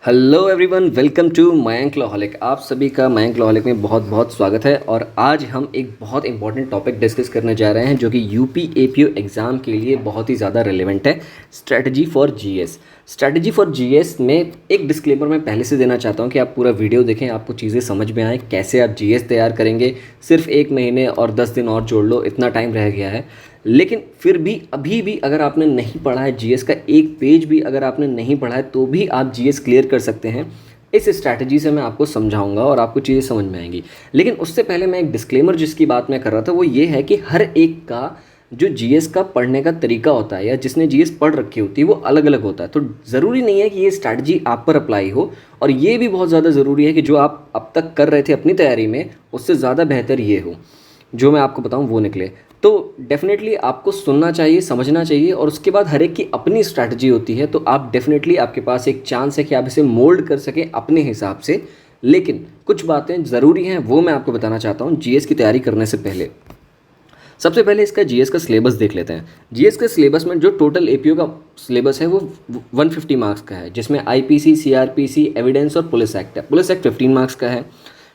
Hello everyone, welcome to Mayank Lohlik. आप सभी का मयंक लॉहलिक में बहुत बहुत स्वागत है। और आज हम एक बहुत इंपॉर्टेंट टॉपिक डिस्कस करने जा रहे हैं जो कि यूपी एपीओ एग्ज़ाम के लिए बहुत ही ज़्यादा रिलेवेंट है। Strategy for GS. Strategy for GS में एक डिस्क्लेमर मैं पहले से देना चाहता हूं कि आप पूरा वीडियो देखें, आपको चीज़ें समझ में आए कैसे आप जीएस तैयार करेंगे। सिर्फ 1 महीने और 10 दिन और जोड़ लो, इतना टाइम रह गया है। लेकिन फिर भी अभी भी अगर आपने नहीं पढ़ा है जीएस का एक पेज भी अगर आपने नहीं पढ़ा है तो भी आप जीएस क्लियर कर सकते हैं। इस स्ट्रैटेजी से मैं आपको समझाऊंगा और आपको चीज़ें समझ में आएंगी। लेकिन उससे पहले मैं एक डिस्क्लेमर जिसकी बात मैं कर रहा था वो ये है कि हर एक का जो जीएस का पढ़ने का तरीका होता है या जिसने जीएस पढ़ रखी होती है वो अलग अलग होता है। तो ज़रूरी नहीं है कि ये स्ट्रैटेजी आप पर अप्लाई हो। और ये भी बहुत ज़्यादा ज़रूरी है कि जो आप अब तक कर रहे थे अपनी तैयारी में उससे ज़्यादा बेहतर ये हो जो मैं आपको बताऊं वो निकले। तो डेफिनेटली आपको सुनना चाहिए, समझना चाहिए और उसके बाद हर एक की अपनी स्ट्रैटेजी होती है। तो आप डेफिनेटली आपके पास एक चांस है कि आप इसे मोल्ड कर सकें अपने हिसाब से। लेकिन कुछ बातें ज़रूरी हैं वो मैं आपको बताना चाहता हूँ जीएस की तैयारी करने से पहले। सबसे पहले इसका जीएस का सिलेबस देख लेते हैं। जीएस के सिलेबस में जो टोटल एपीओ का सिलेबस है वो 150 मार्क्स का है, जिसमें आईपीसी, सीआरपीसी, एविडेंस और पुलिस एक्ट है। पुलिस एक्ट 15 मार्क्स का है।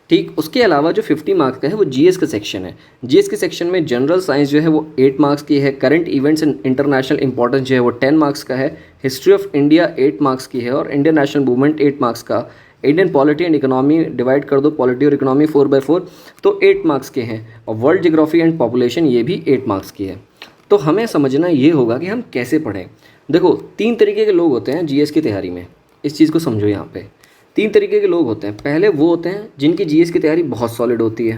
ठीक, उसके अलावा जो 50 मार्क्स का है वो जीएस का सेक्शन है। जीएस के सेक्शन में जनरल साइंस जो है वो 8 मार्क्स की है। Current events and international importance जो है वो 10 मार्क्स का है। हिस्ट्री ऑफ इंडिया 8 मार्क्स की है और इंडियन नेशनल मूवमेंट 8 मार्क्स का। Indian polity and economy divide कर दो, पॉलिटी और इकोनॉमी 4/4 तो 8 मार्क्स के हैं। और वर्ल्ड जियोग्राफी एंड पॉपुलेशन ये भी 8 मार्क्स की है। तो हमें समझना ये होगा कि हम कैसे पढ़ें। देखो, 3 तरीके के लोग होते हैं जीएस की तैयारी में। इस चीज़ को समझो। यहाँ पे 3 तरीके के लोग होते हैं। पहले वो होते हैं जिनकी जीएस की तैयारी बहुत सॉलिड होती है।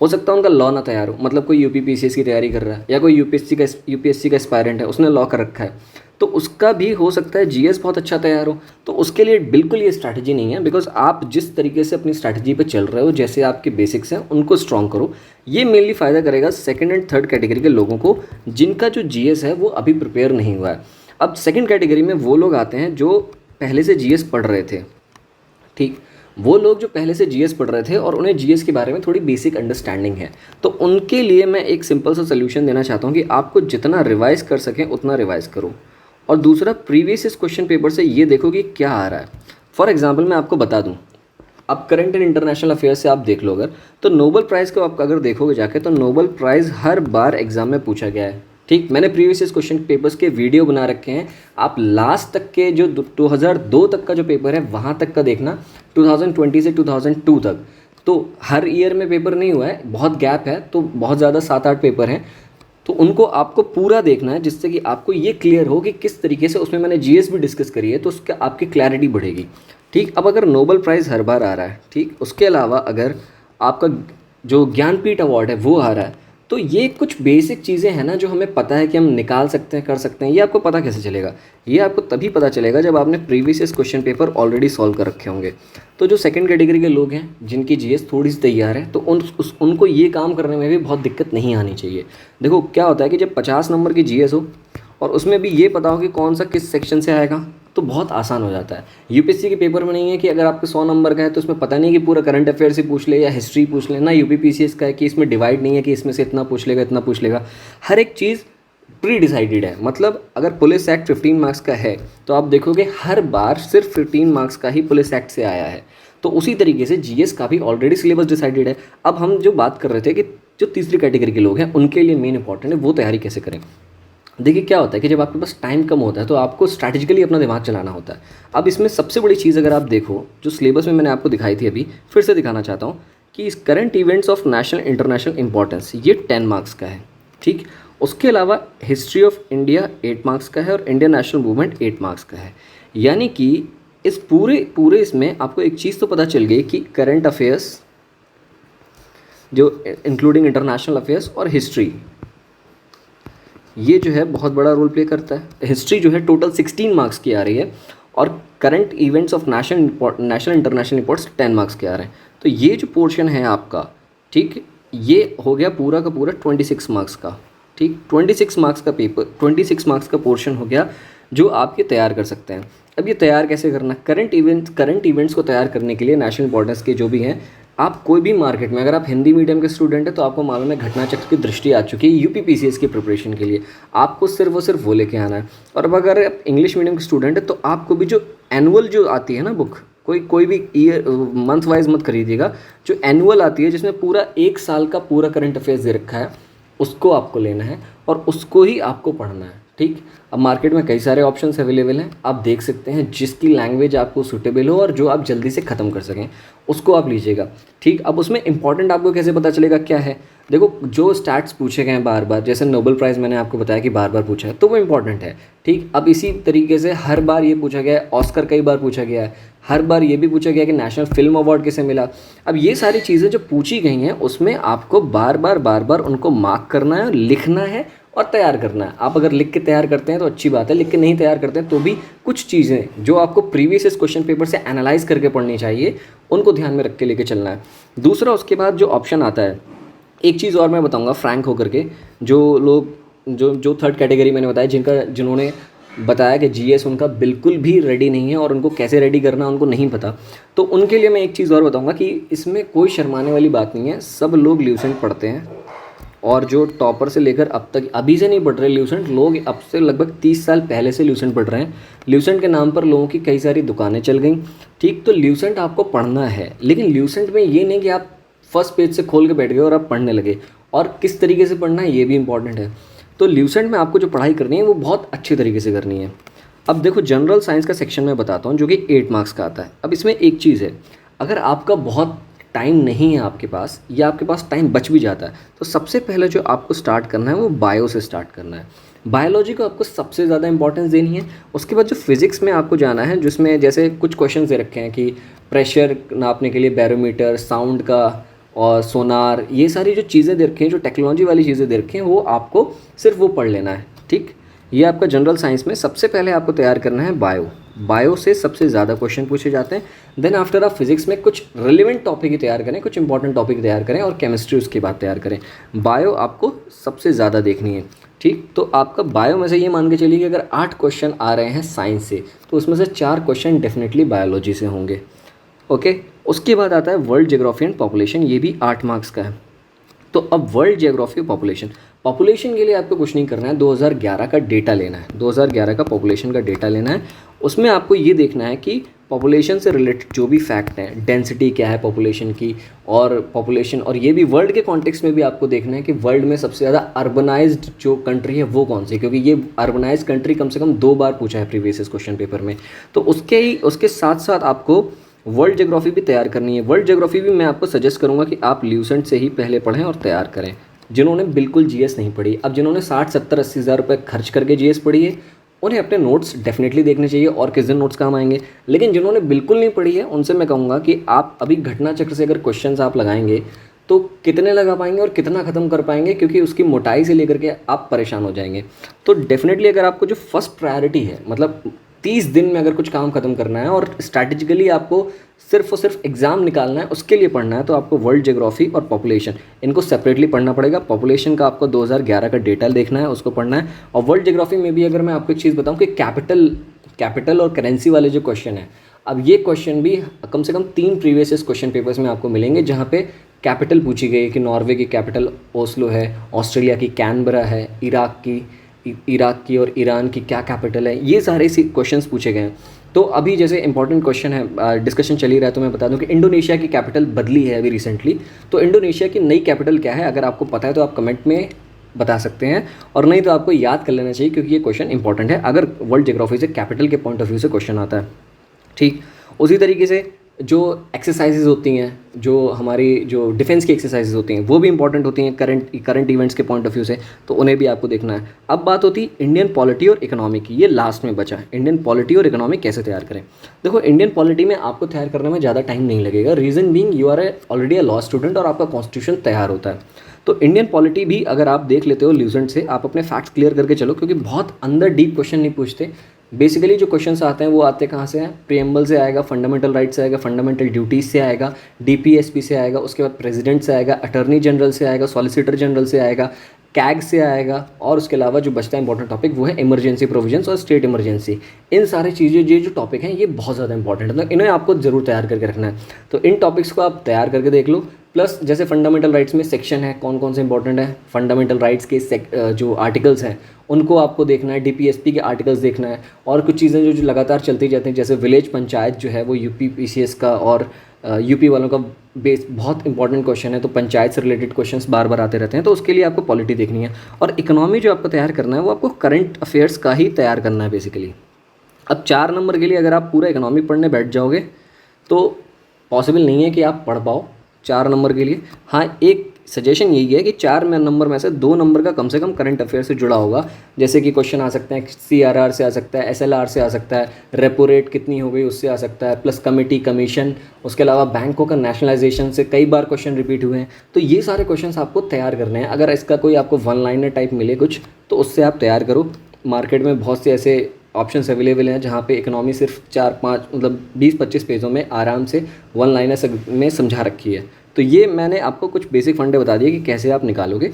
हो सकता है उनका लॉ ना तैयार हो, मतलब कोई यूपीपीसीएस की तैयारी कर रहा है या कोई यूपीएससी का एस्पायरेंट है, उसने लॉ कर रखा है, तो उसका भी हो सकता है जीएस बहुत अच्छा तैयार हो। तो उसके लिए बिल्कुल ये स्ट्रैटेजी नहीं है, बिकॉज आप जिस तरीके से अपनी स्ट्रैटेजी पे चल रहे हो, जैसे आपके बेसिक्स हैं उनको स्ट्रॉन्ग करो। ये मेनली फ़ायदा करेगा सेकेंड एंड थर्ड कैटेगरी के लोगों को जिनका जो जीएस है वो अभी प्रिपेयर नहीं हुआ है। अब सेकेंड कैटेगरी में वो लोग आते हैं जो पहले से जीएस पढ़ रहे थे। ठीक, वो लोग जो पहले से जीएस पढ़ रहे थे और उन्हें जीएस के बारे में थोड़ी बेसिक अंडरस्टैंडिंग है, तो उनके लिए मैं एक सिंपल सा सोल्यूशन देना चाहता हूँ कि आपको जितना रिवाइज कर सकें उतना रिवाइज करो। और दूसरा, प्रीवियस क्वेश्चन पेपर से ये देखो कि क्या आ रहा है। फॉर एग्जांपल मैं आपको बता दूँ, अब करंट एंड इंटरनेशनल अफेयर्स से आप देख लो अगर, तो नोबेल प्राइज़ को आप अगर देखोगे जाके तो नोबेल प्राइज़ हर बार एग्जाम में पूछा गया है। ठीक, मैंने प्रीवियस क्वेश्चन पेपर्स के वीडियो बना रखे हैं। आप लास्ट तक के जो 2002 तक का जो पेपर है वहाँ तक का देखना, 2020 से 2002 तक। तो हर ईयर में पेपर नहीं हुआ है, बहुत गैप है, तो बहुत ज़्यादा 7-8 पेपर हैं। तो उनको आपको पूरा देखना है जिससे कि आपको ये क्लियर हो कि किस तरीके से, उसमें मैंने जीएस भी डिस्कस करी है तो उसका आपकी क्लैरिटी बढ़ेगी। ठीक, अब अगर नोबेल प्राइज़ हर बार आ रहा है, ठीक, उसके अलावा अगर आपका जो ज्ञानपीठ अवार्ड है वो आ रहा है, तो ये कुछ बेसिक चीज़ें हैं ना जो हमें पता है कि हम निकाल सकते हैं, कर सकते हैं। ये आपको पता कैसे चलेगा? ये आपको तभी पता चलेगा जब आपने previous question paper already solve कर रखे होंगे। तो जो सेकंड कैटेगरी के लोग हैं जिनकी जीएस थोड़ी सी तैयार है, तो उनको ये काम करने में भी बहुत दिक्कत नहीं आनी चाहिए। देखो क्या होता है कि जब 50 नंबर की जीएस हो और उसमें भी ये पता हो कि कौन सा किस सेक्शन से आएगा, तो बहुत आसान हो जाता है। यूपीएससी के पेपर में नहीं है कि अगर आपके 100 नंबर का है तो उसमें पता नहीं कि पूरा करंट अफेयर से पूछ ले या हिस्ट्री पूछ ले ना। यूपीपीसीएस का है कि इसमें डिवाइड नहीं है कि इसमें से इतना पूछ लेगा, इतना पूछ लेगा। हर एक चीज़ प्री डिसाइडेड है। मतलब अगर पुलिस एक्ट 15 मार्क्स का है तो आप देखोगे हर बार सिर्फ 15 मार्क्स का ही पुलिस एक्ट से आया है। तो उसी तरीके से जीएस का भी ऑलरेडी सिलेबस डिसाइडेड है। अब हम जो बात कर रहे थे कि जो तीसरी कैटेगरी के लोग हैं उनके लिए मेन इंपॉर्टेंट है वो तैयारी कैसे करें। देखिए क्या होता है कि जब आपके पास टाइम कम होता है तो आपको स्ट्रैटेजिकली अपना दिमाग चलाना होता है। अब इसमें सबसे बड़ी चीज़ अगर आप देखो, जो सिलेबस में मैंने आपको दिखाई थी, अभी फिर से दिखाना चाहता हूँ कि इस current events of national international importance ये 10 मार्क्स का है। ठीक, उसके अलावा हिस्ट्री ऑफ इंडिया 8 मार्क्स का है और इंडियन नेशनल मूवमेंट 8 मार्क्स का है। यानी कि इस पूरे इसमें आपको एक चीज़ तो पता चल गई कि करंट अफेयर्स जो इंक्लूडिंग इंटरनेशनल अफेयर्स और हिस्ट्री, ये जो है बहुत बड़ा रोल प्ले करता है। हिस्ट्री जो है टोटल 16 मार्क्स की आ रही है और current events of national international reports 10 marks के आ रहे हैं। तो ये जो पोर्शन है आपका, ठीक, ये हो गया पूरा का पूरा 26 मार्क्स का। ठीक, 26 मार्क्स का पेपर, 26 मार्क्स का पोर्शन हो गया जो आप ये तैयार कर सकते हैं। अब ये तैयार कैसे करना? करंट इवेंट्स को तैयार करने के लिए नेशनल इंपॉर्टेंस के जो भी हैं, आप कोई भी मार्केट में, अगर आप हिंदी मीडियम के स्टूडेंट हैं तो आपको मालूम है घटना चक्र की दृष्टि आ चुकी है यूपीपीसीएस की प्रिपरेशन के लिए। आपको सिर्फ वो लेके आना है। और अब अगर आप इंग्लिश मीडियम के स्टूडेंट हैं तो आपको भी जो एनुअल जो आती है ना बुक, कोई कोई भी ईयर मंथ वाइज मत खरीदिएगा, जो एनुअल आती है जिसमें पूरा एक साल का पूरा करंट अफेयर्स दे रखा है, उसको आपको लेना है और उसको ही आपको पढ़ना है। ठीक, अब मार्केट में कई सारे ऑप्शंस अवेलेबल हैं, आप देख सकते हैं जिसकी लैंग्वेज आपको सूटेबल हो और जो आप जल्दी से ख़त्म कर सकें उसको आप लीजिएगा। ठीक, अब उसमें इंपॉर्टेंट आपको कैसे पता चलेगा क्या है, देखो जो स्टैट्स पूछे गए हैं बार बार, जैसे नोबेल प्राइज़ मैंने आपको बताया कि बार बार पूछा है तो वो इंपॉर्टेंट है। ठीक, अब इसी तरीके से हर बार ये पूछा गया है, ऑस्कर कई बार पूछा गया है, हर बार ये भी पूछा गया कि नेशनल फिल्म अवार्ड किसे मिला। अब ये सारी चीज़ें जो पूछी गई हैं उसमें आपको बार बार उनको मार्क करना है, लिखना है और तैयार करना है। आप अगर लिख के तैयार करते हैं तो अच्छी बात है, लिख के नहीं तैयार करते हैं तो भी कुछ चीज़ें जो आपको प्रीवियस क्वेश्चन पेपर से एनालाइज करके पढ़नी चाहिए उनको ध्यान में रख के लेके चलना है। दूसरा, उसके बाद जो ऑप्शन आता है, एक चीज़ और मैं बताऊंगा फ्रैंक होकर के, जो लोग जो थर्ड कैटेगरी मैंने बताया जिन्होंने बताया कि जीएस उनका बिल्कुल भी रेडी नहीं है और उनको कैसे रेडी करना उनको नहीं पता, तो उनके लिए मैं एक चीज़ और बताऊंगा कि इसमें कोई शर्माने वाली बात नहीं है, सब लोग ल्यूसेंट पढ़ते हैं और जो टॉपर से लेकर अब तक, अभी से नहीं पढ़ रहे ल्यूसेंट लोग, अब से लगभग 30 साल पहले से ल्यूसेंट पढ़ रहे हैं। ल्यूसेंट के नाम पर लोगों की कई सारी दुकानें चल गई। ठीक, तो ल्यूसेंट आपको पढ़ना है, लेकिन ल्यूसेंट में ये नहीं कि आप फर्स्ट पेज से खोल के बैठ गए और आप पढ़ने लगे, और किस तरीके से पढ़ना है ये भी इंपॉर्टेंट है। तो ल्यूसेंट में आपको जो पढ़ाई करनी है वो बहुत अच्छी तरीके से करनी है। अब देखो जनरल साइंस का सेक्शन मैं बताता हूँ जो कि 8 मार्क्स का आता है। अब इसमें एक चीज़ है, अगर आपका बहुत टाइम नहीं है आपके पास या आपके पास टाइम बच भी जाता है तो सबसे पहले जो आपको स्टार्ट करना है वो बायो से स्टार्ट करना है। बायोलॉजी को आपको सबसे ज़्यादा इंपॉर्टेंस देनी है। उसके बाद जो फिज़िक्स में आपको जाना है, जिसमें जैसे कुछ क्वेश्चन दे रखे हैं कि प्रेशर नापने के लिए बैरोमीटर, साउंड का और सोनार, ये सारी जो चीज़ें दे रखी हैं, जो टेक्नोलॉजी वाली चीज़ें दे रखी हैं, वो आपको सिर्फ वो पढ़ लेना है। ठीक, ये आपका जनरल साइंस में सबसे पहले आपको तैयार करना है बायो से सबसे ज़्यादा क्वेश्चन पूछे जाते हैं। देन आफ्टर आप फिजिक्स में कुछ रिलेवेंट टॉपिक ही तैयार करें, कुछ इंपॉर्टेंट टॉपिक तैयार करें, और केमिस्ट्री उसके बाद तैयार करें। बायो आपको सबसे ज़्यादा देखनी है। ठीक, तो आपका बायो में से ये मान के चलिए कि अगर 8 क्वेश्चन आ रहे हैं साइंस से तो उसमें से 4 क्वेश्चन डेफिनेटली बायोलॉजी से होंगे। ओके, उसके बाद आता है वर्ल्ड ज्योग्राफी एंड पॉपुलेशन, ये भी 8 मार्क्स का है। तो अब वर्ल्ड ज्योग्राफी पॉपुलेशन के लिए आपको कुछ नहीं करना है, 2011 का डेटा लेना है, 2011 का पॉपुलेशन का डेटा लेना है। उसमें आपको ये देखना है कि पॉपुलेशन से रिलेटेड जो भी फैक्ट हैं, डेंसिटी क्या है पॉपुलेशन की, और पॉपुलेशन, और ये भी वर्ल्ड के कॉन्टेक्स्ट में भी आपको देखना है कि वर्ल्ड में सबसे ज़्यादा अर्बनाइज्ड जो कंट्री है वो कौन सी, क्योंकि ये अर्बनाइज्ड कंट्री कम से कम 2 बार पूछा है प्रीवियस क्वेश्चन पेपर में। तो उसके साथ साथ आपको वर्ल्ड ज्योग्राफी भी तैयार करनी है। वर्ल्ड ज्योग्राफी भी मैं आपको सजेस्ट करूंगा कि आप ल्यूसेंट से ही पहले पढ़ें और तैयार करें, जिन्होंने बिल्कुल जीएस नहीं पढ़ी। अब जिन्होंने 60-70-80 हज़ार रुपये खर्च करके जीएस पढ़ी है उन्हें अपने नोट्स डेफिनेटली देखने चाहिए, और किस दिन नोट्स काम आएंगे। लेकिन जिन्होंने बिल्कुल नहीं पढ़ी है उनसे मैं कहूँगा कि आप अभी घटना चक्र से अगर क्वेश्चन आप लगाएंगे तो कितने लगा पाएंगे और कितना ख़त्म कर पाएंगे, क्योंकि उसकी मोटाई से लेकर के आप परेशान हो जाएंगे। तो डेफिनेटली अगर आपको जो फर्स्ट प्रायोरिटी है, मतलब 30 दिन में अगर कुछ काम खत्म करना है और स्ट्रैटेजिकली आपको सिर्फ और सिर्फ एग्ज़ाम निकालना है, उसके लिए पढ़ना है, तो आपको वर्ल्ड ज्योग्राफी और पॉपुलेशन इनको सेपरेटली पढ़ना पड़ेगा। पॉपुलेशन का आपको 2011 का डेटा देखना है, उसको पढ़ना है। और वर्ल्ड ज्योग्राफी में भी अगर मैं आपको एक चीज़ बताऊं कि कैपिटल और करेंसी वाले जो क्वेश्चन है, अब ये क्वेश्चन भी कम से कम 3 प्रीवियस क्वेश्चन पेपर्स में आपको मिलेंगे, जहाँ पे कैपिटल पूछी गई है कि नॉर्वे की कैपिटल ओस्लो है, ऑस्ट्रेलिया की कैनबरा है, इराक की और ईरान की क्या कैपिटल है, ये सारे क्वेश्चंस पूछे गए हैं। तो अभी जैसे इंपॉर्टेंट क्वेश्चन है, डिस्कशन चल ही रहा है, तो मैं बता दूं कि इंडोनेशिया की कैपिटल बदली है अभी रिसेंटली। तो इंडोनेशिया की नई कैपिटल क्या है, अगर आपको पता है तो आप कमेंट में बता सकते हैं, और नहीं तो आपको याद कर लेना चाहिए, क्योंकि ये क्वेश्चन इंपॉर्टेंट है अगर वर्ल्ड ज्योग्राफी से कैपिटल के पॉइंट ऑफ व्यू से क्वेश्चन आता है। ठीक, उसी तरीके से जो एक्सरसाइजेज होती हैं, जो हमारी जो डिफेंस की एक्सरसाइजेज होती हैं, वो भी इंपॉर्टेंट होती हैं करंट इवेंट्स के पॉइंट ऑफ व्यू से, तो उन्हें भी आपको देखना है। अब बात होती है इंडियन पॉलिटी और इकोनॉमी की, ये लास्ट में बचा है। इंडियन पॉलिटी और इकोनॉमी कैसे तैयार करें। देखो, इंडियन पॉलिटी में आपको तैयार करने में ज़्यादा टाइम नहीं लगेगा, reason being you are already a law student और आपका कॉन्स्टिट्यूशन तैयार होता है। तो इंडियन पॉलिटी भी अगर आप देख लेते हो ल्यूसेंट से, आप अपने फैक्ट्स क्लियर करके चलो, क्योंकि बहुत अंदर डीप क्वेश्चन नहीं पूछते। बेसिकली जो क्वेश्चंस आते हैं वो आते कहाँ से हैं, प्रीएम्बल से आएगा, फंडामेंटल राइट से आएगा, फंडामेंटल ड्यूटीज से आएगा, डीपीएसपी से आएगा, उसके बाद प्रेसिडेंट से आएगा, अटर्नी जनरल से आएगा, सॉलिसिटर जनरल से आएगा, कैग से आएगा, और उसके अलावा जो बचता है इंपॉर्टेंट टॉपिक वो है इमरजेंसी प्रोविजंस और स्टेट इमरजेंसी। इन सारी चीज़ें ये जो टॉपिक हैं ये बहुत ज़्यादा इंपॉर्टेंट है, तो इन्हें आपको जरूर तैयार करके रखना है। तो इन टॉपिक्स को आप तैयार करके देख लो। प्लस जैसे फंडामेंटल राइट्स में सेक्शन है, कौन कौन से इंपॉर्टेंट है, फंडामेंटल राइट्स के जो आर्टिकल्स हैं उनको आपको देखना है, डीपीएसपी के आर्टिकल्स देखना है, और कुछ चीज़ें जो लगातार चलती जाती हैं, जैसे विलेज पंचायत जो है वो यूपी पीसीएस का और यूपी वालों का बेस बहुत इंपॉर्टेंट क्वेश्चन है, तो पंचायत से रिलेटेड क्वेश्चंस बार बार आते रहते हैं, तो उसके लिए आपको पॉलिटी देखनी है। और इकोनॉमी जो आपको तैयार करना है वो आपको करंट अफेयर्स का ही तैयार करना है बेसिकली। अब 4 नंबर के लिए अगर आप पूरा इकोनॉमी पढ़ने बैठ जाओगे तो पॉसिबल नहीं है कि आप पढ़ पाओ 4 नंबर के लिए। हाँ, एक सजेशन यही है कि 4 नंबर में से 2 नंबर का कम से कम करंट अफेयर से जुड़ा होगा, जैसे कि क्वेश्चन आ सकते हैं सीआरआर से आ सकता है, एसएलआर से आ सकता है, रेपो रेट कितनी हो गई उससे आ सकता है, प्लस कमेटी कमीशन, उसके अलावा बैंकों का नेशनलाइजेशन से कई बार क्वेश्चन रिपीट हुए हैं। तो ये सारे क्वेश्चन आपको तैयार करने हैं। अगर इसका कोई आपको वन लाइनर टाइप मिले कुछ तो उससे आप तैयार करो। मार्केट में बहुत से ऐसे ऑप्शंस अवेलेबल हैं जहाँ पे इकोनॉमी सिर्फ 4-5 मतलब 20-25 पेजों में आराम से वन लाइनर में समझा रखी है। तो ये मैंने आपको कुछ बेसिक फंडे बता दिए कि कैसे आप निकालोगे।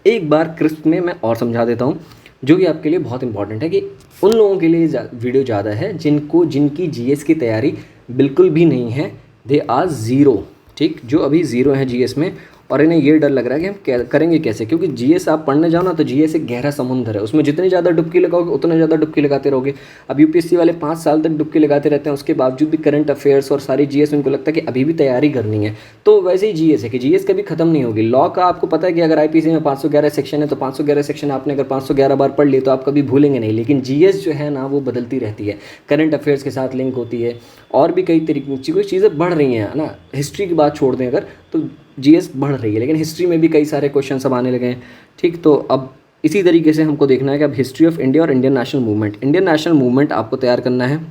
एक बार क्रिस्प में मैं और समझा देता हूँ जो कि आपके लिए बहुत इंपॉर्टेंट है, कि उन लोगों के लिए वीडियो ज़्यादा है जिनकी जीएस की तैयारी बिल्कुल भी नहीं है, दे आर ज़ीरो। ठीक, जो अभी ज़ीरो है जीएस में और इन्हें ये डर लग रहा है कि हम करेंगे कैसे, क्योंकि जीएस आप पढ़ने जाओ ना तो जीएस एक गहरा समुद्र है, उसमें जितनी ज़्यादा डुबकी लगाओगे उतना ज़्यादा डुबकी लगाते रहोगे। अब यूपीएससी वाले 5 साल तक डुबकी लगाते रहते हैं, उसके बावजूद भी करंट अफेयर्स और सारी जीएस उनको लगता है कि अभी भी तैयारी करनी है। तो वैसे ही जीएस है कि जीएस कभी खत्म नहीं होगी। लॉ का आपको पता है कि अगर आईपीसी में 511 सेक्शन है तो 511 सेक्शन आपने अगर 511 बार पढ़ लिए तो आप कभी भूलेंगे नहीं, लेकिन जीएस जो है ना वो बदलती रहती है, करंट अफेयर्स के साथ लिंक होती है, और भी कई तरीके की चीज़ें बढ़ रही हैं ना। हिस्ट्री की बात छोड़ दें अगर, तो जीएस बढ़ रही है, लेकिन हिस्ट्री में भी कई सारे क्वेश्चन अब आने लगे हैं। ठीक, तो अब इसी तरीके से हमको देखना है कि अब हिस्ट्री ऑफ इंडिया और Indian national movement, Indian national movement आपको तैयार करना है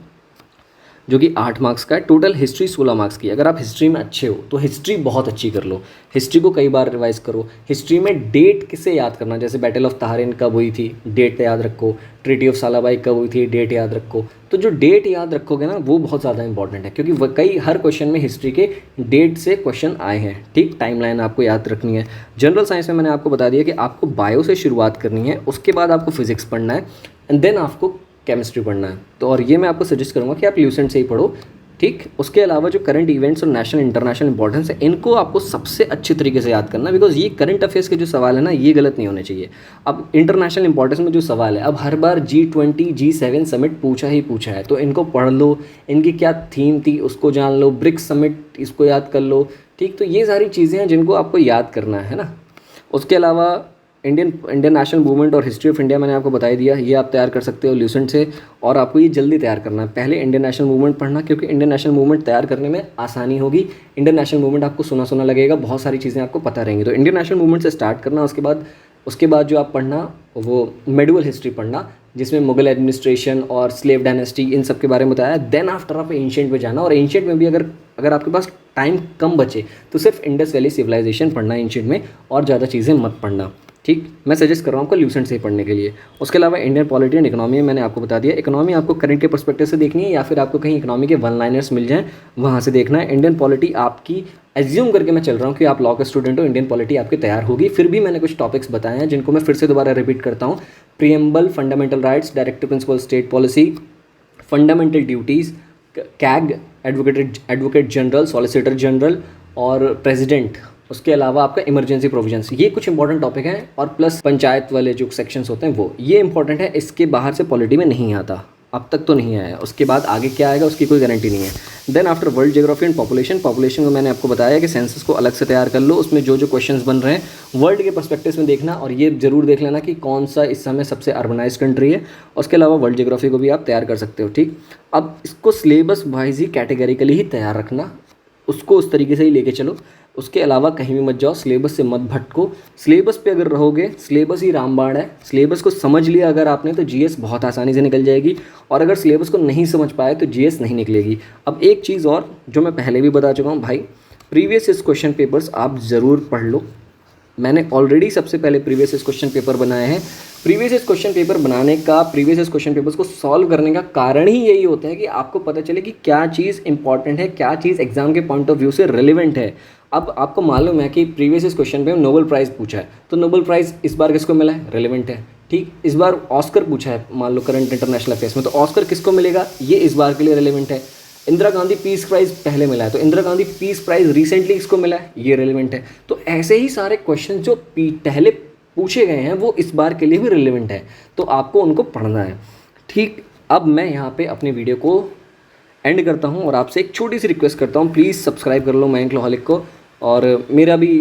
जो कि 8 मार्क्स का है। टोटल हिस्ट्री 16 मार्क्स की। अगर आप हिस्ट्री में अच्छे हो तो हिस्ट्री बहुत अच्छी कर लो, हिस्ट्री को कई बार रिवाइज करो। हिस्ट्री में डेट किसे याद करना, जैसे बैटल ऑफ तहारिन कब हुई थी, डेट याद रखो। ट्रीटी ऑफ सालाबाई कब हुई थी, डेट याद रखो। तो जो डेट याद रखोगे ना वो बहुत ज़्यादा इंपॉर्टेंट है, क्योंकि हर क्वेश्चन में हिस्ट्री के डेट से क्वेश्चन आए हैं। ठीक, टाइमलाइन आपको याद रखनी है। जनरल साइंस में मैंने आपको बता दिया कि आपको बायो से शुरुआत करनी है, उसके बाद आपको फिजिक्स पढ़ना है एंड देन आपको केमिस्ट्री पढ़ना है। तो और ये मैं आपको सजेस्ट करूँगा कि आप ल्यूसेंट से ही पढ़ो। ठीक, उसके अलावा जो करंट इवेंट्स और नेशनल इंटरनेशनल इंपॉर्टेंस है इनको आपको सबसे अच्छे तरीके से याद करना, बिकॉज ये करंट अफेयर्स के जो सवाल है ना ये गलत नहीं होने चाहिए। अब इंटरनेशनल इंपॉर्टेंस में जो सवाल है, अब हर बार G20 G7 समिट पूछा ही पूछा है, तो इनको पढ़ लो, इनकी क्या थीम थी उसको जान लो, ब्रिक्स समिट इसको याद कर लो। ठीक, तो ये सारी चीज़ें हैं जिनको आपको याद करना है ना। उसके अलावा इंडियन नेशनल मूवमेंट और हिस्ट्री ऑफ इंडिया मैंने आपको बता ही दिया, ये आप तैयार कर सकते हो ल्यूसेंट से। और आपको ये जल्दी तैयार करना है, पहले इंडियन नेशनल मूवमेंट पढ़ना, क्योंकि इंडियन नेशनल मूवमेंट तैयार करने में आसानी होगी। इंडियन नेशनल मूवमेंट आपको सुना सुना लगेगा, बहुत सारी चीज़ें आपको पता रहेंगी, तो इंडियन नेशनल मूवमेंट से स्टार्ट करना। उसके बाद जो आप पढ़ना वो मेडिवल हिस्ट्री पढ़ना, जिसमें मुगल एडमिनिस्ट्रेशन और स्लेव डायनेस्टी इन सब के बारे में बताया। देन आफ्टर आप एंशिएंट में जाना, और एंशिएंट में भी अगर आपके पास टाइम कम बचे तो सिर्फ इंडस वैली सिविलाइजेशन पढ़ना एंशिएंट में, और ज़्यादा चीज़ें मत पढ़ना। ठीक, मैं सजेस्ट कर रहा हूँ आपको ल्यूसेंट से ही पढ़ने के लिए। उसके अलावा इंडियन पॉलिटी एंड इकोनॉमी मैंने आपको बता दिया। इकोनॉमी आपको करंट के पर्सपेक्टिव से देखनी है या फिर आपको कहीं इकोनॉमी के वन लाइनर्स मिल जाएँ वहाँ से देखना है। इंडियन पॉलिटी आपकी एज्यूम करके मैं चल रहा हूँ कि आप लॉ के स्टूडेंट हो, इंडियन पॉलिटी आपकी तैयार होगी। फिर भी मैंने कुछ टॉपिक्स बताए हैं जिनको मैं फिर से दोबारा रिपीट करता हूँ। Preamble, fundamental rights, directive principle state policy, fundamental duties, CAG, advocate general, solicitor general और प्रेसिडेंट। उसके अलावा आपका इमरजेंसी प्रोविजंस, ये कुछ इंपॉर्टेंट टॉपिक हैं। और प्लस पंचायत वाले जो सेक्शंस होते हैं वो, ये इंपॉर्टेंट है। इसके बाहर से पॉलिटी में नहीं आता, अब तक तो नहीं आया। उसके बाद आगे क्या आएगा उसकी कोई गारंटी नहीं है। Then after world geography and population को मैंने आपको बताया कि सेंसस को अलग से तैयार कर लो, उसमें जो क्वेश्चंस बन रहे हैं वर्ल्ड के पर्सपेक्टिव में देखना, और ये जरूर देख लेना कि कौन सा इस समय सबसे अर्बनाइज कंट्री है। उसके अलावा वर्ल्ड ज्योग्राफी को भी आप तैयार कर सकते हो। ठीक, अब इसको सिलेबस वाइज ही कैटेगरिकली ही तैयार रखना, उसको उस तरीके से ही लेके चलो। उसके अलावा कहीं भी मत जाओ, सिलेबस से मत भटको। सिलेबस पे अगर रहोगे, सिलेबस ही रामबाण है, सिलेबस को समझ लिया अगर आपने तो जीएस बहुत आसानी से निकल जाएगी, और अगर सिलेबस को नहीं समझ पाए तो जीएस नहीं निकलेगी। अब एक चीज़ और जो मैं पहले भी बता चुका हूँ भाई, प्रीवियस क्वेश्चन पेपर्स आप ज़रूर पढ़ लो। मैंने ऑलरेडी सबसे पहले प्रीवियस क्वेश्चन पेपर बनाए हैं। प्रीवियस क्वेश्चन पेपर बनाने का, प्रीवियस क्वेश्चन पेपर्स को सॉल्व करने का कारण ही यही होता है कि आपको पता चले कि क्या चीज़ इंपॉर्टेंट है, क्या चीज़ एग्जाम के पॉइंट ऑफ व्यू से रिलेवेंट है। अब आपको मालूम है कि प्रीवियस क्वेश्चन पे नोबेल प्राइज़ पूछा है, तो नोबेल प्राइज़ इस बार किसको मिला है, रिलेवेंट है। ठीक, इस बार ऑस्कर पूछा है मान लो करंट इंटरनेशनल अफेयर्स में, तो ऑस्कर किसको मिलेगा, ये इस बार के लिए रिलेवेंट है। इंदिरा गांधी पीस प्राइज़ पहले मिला है, तो Indira Gandhi peace prize recently किसको मिला है, ये रिलेवेंट है। तो ऐसे ही सारे क्वेश्चन जो पहले पूछे गए हैं वो इस बार के लिए भी रिलेवेंट है, तो आपको उनको पढ़ना है। ठीक, अब मैं यहाँ पे अपनी वीडियो को एंड करता हूँ और आपसे एक छोटी सी रिक्वेस्ट करता हूँ, प्लीज़ सब्सक्राइब कर लो मयंक लोहालिक को। और मेरा भी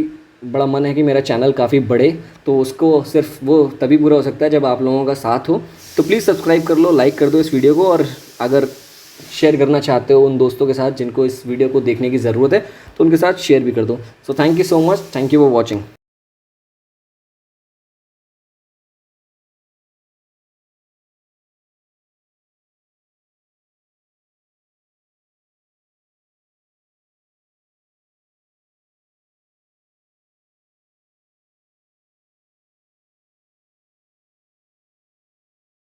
बड़ा मन है कि मेरा चैनल काफ़ी बढ़े, तो उसको सिर्फ वो तभी पूरा हो सकता है जब आप लोगों का साथ हो। तो प्लीज़ सब्सक्राइब कर लो, लाइक कर दो इस वीडियो को, और अगर शेयर करना चाहते हो उन दोस्तों के साथ जिनको इस वीडियो को देखने की ज़रूरत है तो उनके साथ शेयर भी कर दो। So thank you so much, thank you for watching.